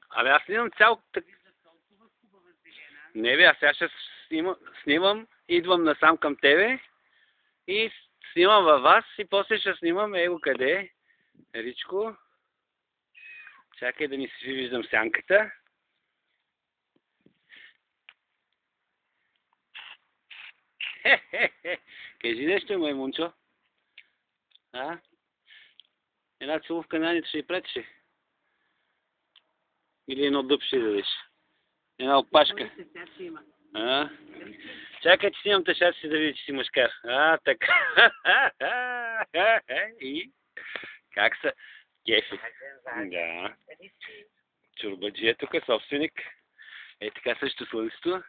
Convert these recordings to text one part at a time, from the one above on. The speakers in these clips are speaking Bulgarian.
Абе, аз снимам цял... Не бе, аз сега ще снимам, идвам насам към тебе и снимам във вас и после ще снимам его къде е. Ричко. Чакай да ми си виждам сянката. Хе-хе-хе. Кажи нещо, маймунчо. А? Една целувка на Анита ще й пратиш. Или едно дъб ще дадеш. Една опашка. А? Чакай, че снимам тъшата си да види, че си мъжкар. А, така. И? Как са? Кефи. Да. Чорбаджи е тук, собственик. Е така също слънцето.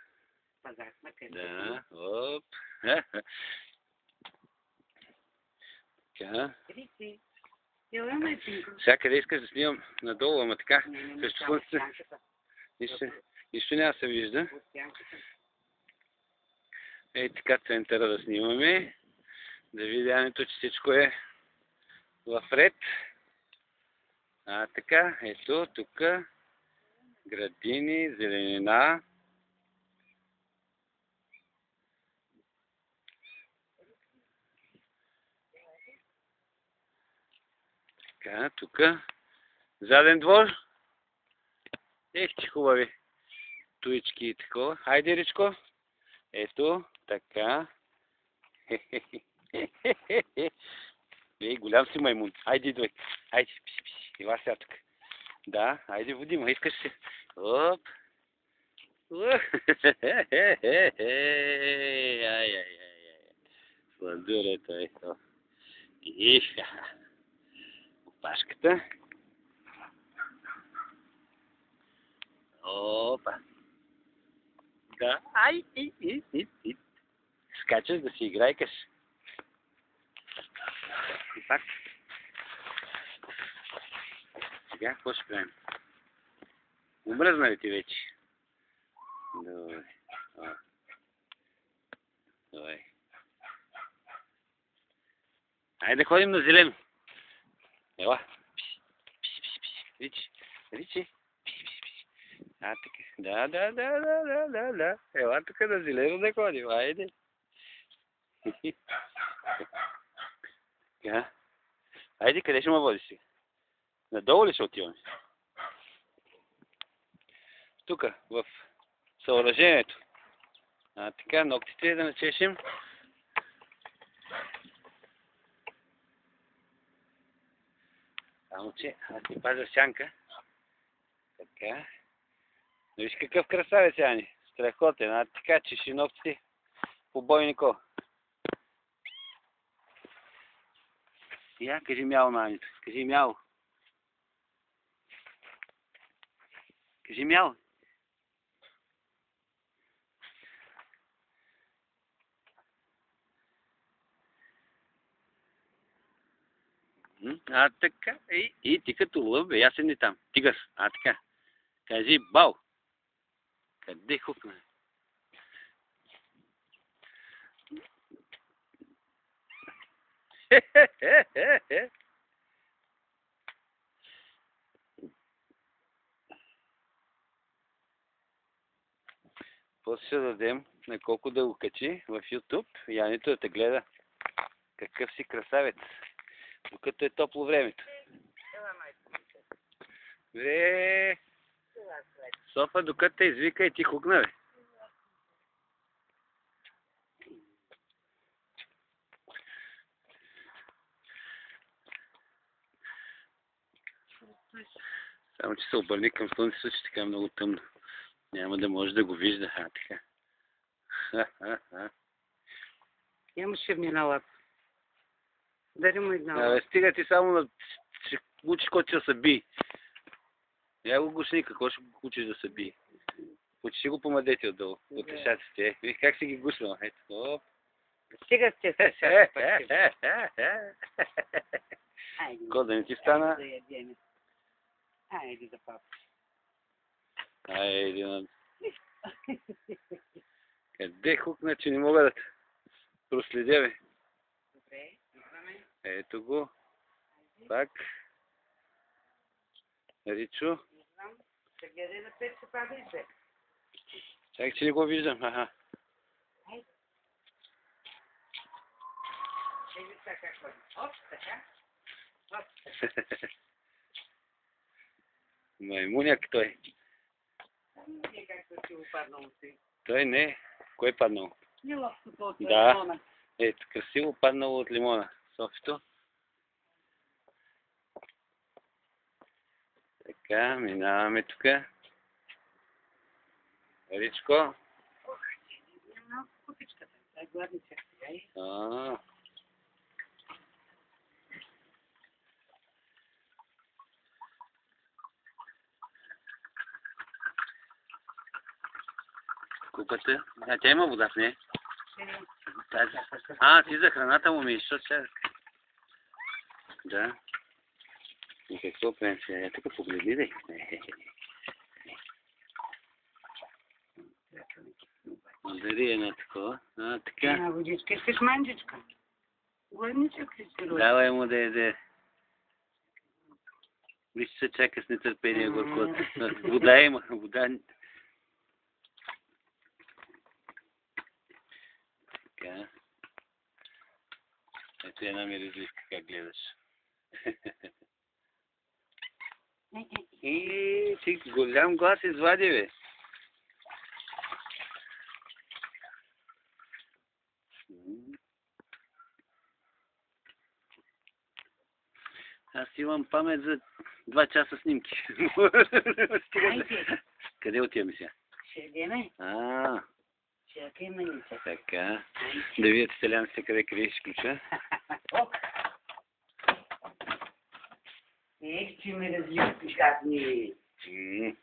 Да. Оп. Така. Сега къде искаш да снимам? Надолу, ама така. Също слънцето. Нищо няма да се вижда. Ей така центъра да снимаме. Да видим, че всичко е в ред. А така, ето тук. Градини, зеленина. Така, тук. Заден двор. Ех, че хубави. Туички и такова. Хайде, Ричко. Ето, така. Ей, голям си маймун. Хайде, идвай. Хайде, пиши. Ела сега тук. Да, хайде, води, ма искаш си. Оп. Ай. Сладурето, ето. Иха. Опашката. Опа. Да. Ай, и. Скачаш да си играйкаш. И пак. Сега, какво ще правим? Умръзна ли ти вече? Добре. Добре. Айде да ходим на зелено. Ела. Пиши. Ричи. А, така. Да. Ела тук на зелено да ходим. Айде. Така. Айде, къде ще ме водиш сега? Надолу ли ще отиваме? Тук, в съоръжението. А, така, ногтите да начешем. Само че, аз ти пазя сянка. Така. Виж какъв красавец, Ани. Страхотен. А така, чеши ногтите по бойнико. Я, кажи мяу на Анито. Кажи мяу. Кажи мяу. А така. И ти като лъв, бе, я седни там. Тигър. А така. Кажи бау. Къде хукна? После ще дадем на колко да го качи в YouTube. Янито да те гледа. Какъв си красавец. Докато е топло времето. Бе! Софа, докато те извика и ти хукна, бе. Само, че се обърни към слънцето, че така е много тъмно. Няма да може да го вижда. А, така. Нямаше минала. Дари му една. Стига ти само да учиш който ще се би. Я го гушни, какво ще го учиш да се би. Учи го по мъдете отдолу, от решаците. Виж как си ги гушнал. Ето, оп. Стига сте с шапка. Ко да не ти стана? Айде да папа. Айде на... Къде хукна, че не мога да проследя, бе? Добре, идваме. Ето го. Пак. Ричо. Не знам. Ще гледай на пет, ще пада и се. Чакай, че не го виждам. Аха. Ай. Еми така, какво? Оп, така. Оп, така. Маймуняк той. Не както си опаднал си. Той не. Кой е паднал? Неловкото от Да. лимона. Ето, красиво паднало от лимона. Софито. Така, минаваме тук. Ричко. Малко купичката. Дай гладница. Купата. Тя има вода в нея. Ти за храната му миеш, защото сега... Да. И какво правим сега? Тук погледни, дай. Дари една такова. Така. Една водичка. Искаш манджичка? Гладничък си си роди. Давай му да яде. Виж, се чака с нетърпение горкото. Вода има. Вода... Така. Ето една миризливка, как гледаш. Ти голям глас извади, бе. Аз имам памет за 2 часа снимки. Къде отиваме сега? Ще идеме. Чакай маница. Така. Да видят селянците къде криеш ключа. Ех, че ме разлюбиш, гадни. Сега.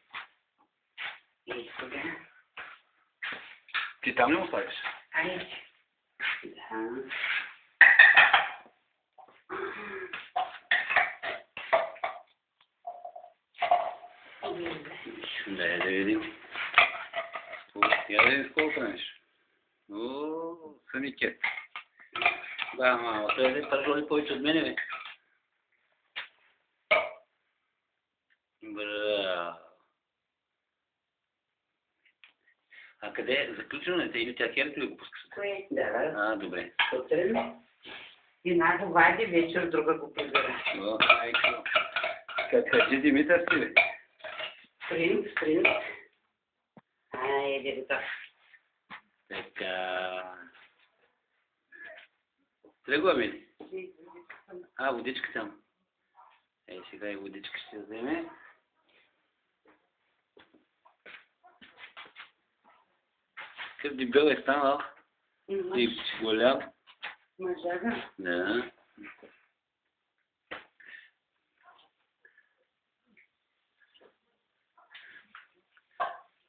Ти там ли му слагаш? Айде. Да. Да видим. Я да видим колко правиш. Сами кет. Да, мама, той е пържоли повече от мене, бе. Браво. А къде е? Заключено ли те или тя херата ли го пускаш? Кое? Да. Добре. Потребно. Една го вади, вечер друга го прибира. Кажи Димитър си, бе. Принц. Айде, бе, Така. Тръгваме ли? Водичка там. Сега и водичка ще вземе. Какъв дебел е станал. И голям. Мъжага. Да.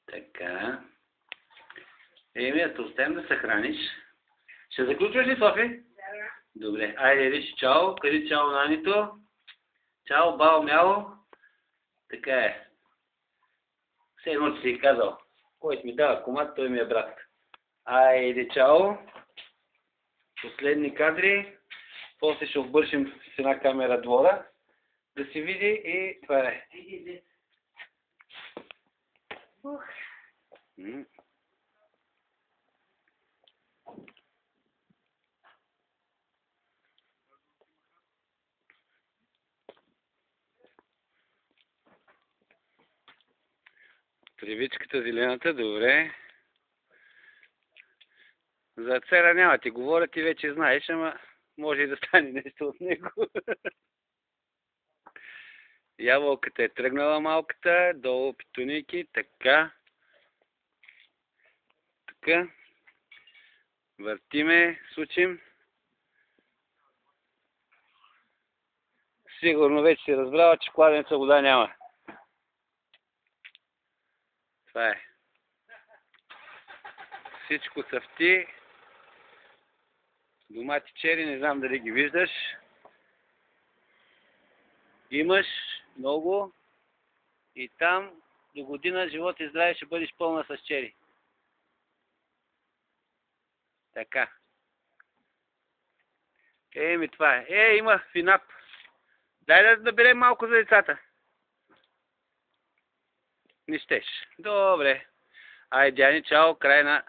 Така. Ето, оставим да се храниш. Ще заключваш ли, Софи? Да. Добре. Айде, речи чао. Кажи чао на Анито. Чао, бао, мяо. Така е. Все едно, че си е казал. Който ми дава комат, той ми е брат. Айде, чао. Последни кадри. После ще обършим с една камера двора. Да се види и това е. Тревичката зелената, добре. За цера няма ти говоря, ти вече знаеш, ама може и да стане нещо от него. Ябълката е тръгнала малката, долу питуники, така. Така. Въртиме, сучим. Сигурно вече си разбрала, че в кладенеца вода няма. Това е. Всичко цъфти. Домати чери, не знам дали ги виждаш. Имаш много. И там до година живот и здраве ще бъдеш пълна с чери. Така. Това е. Има финап. Дай да наберем малко за децата. Не щеш. Добре. Айде, Диани, чао, край на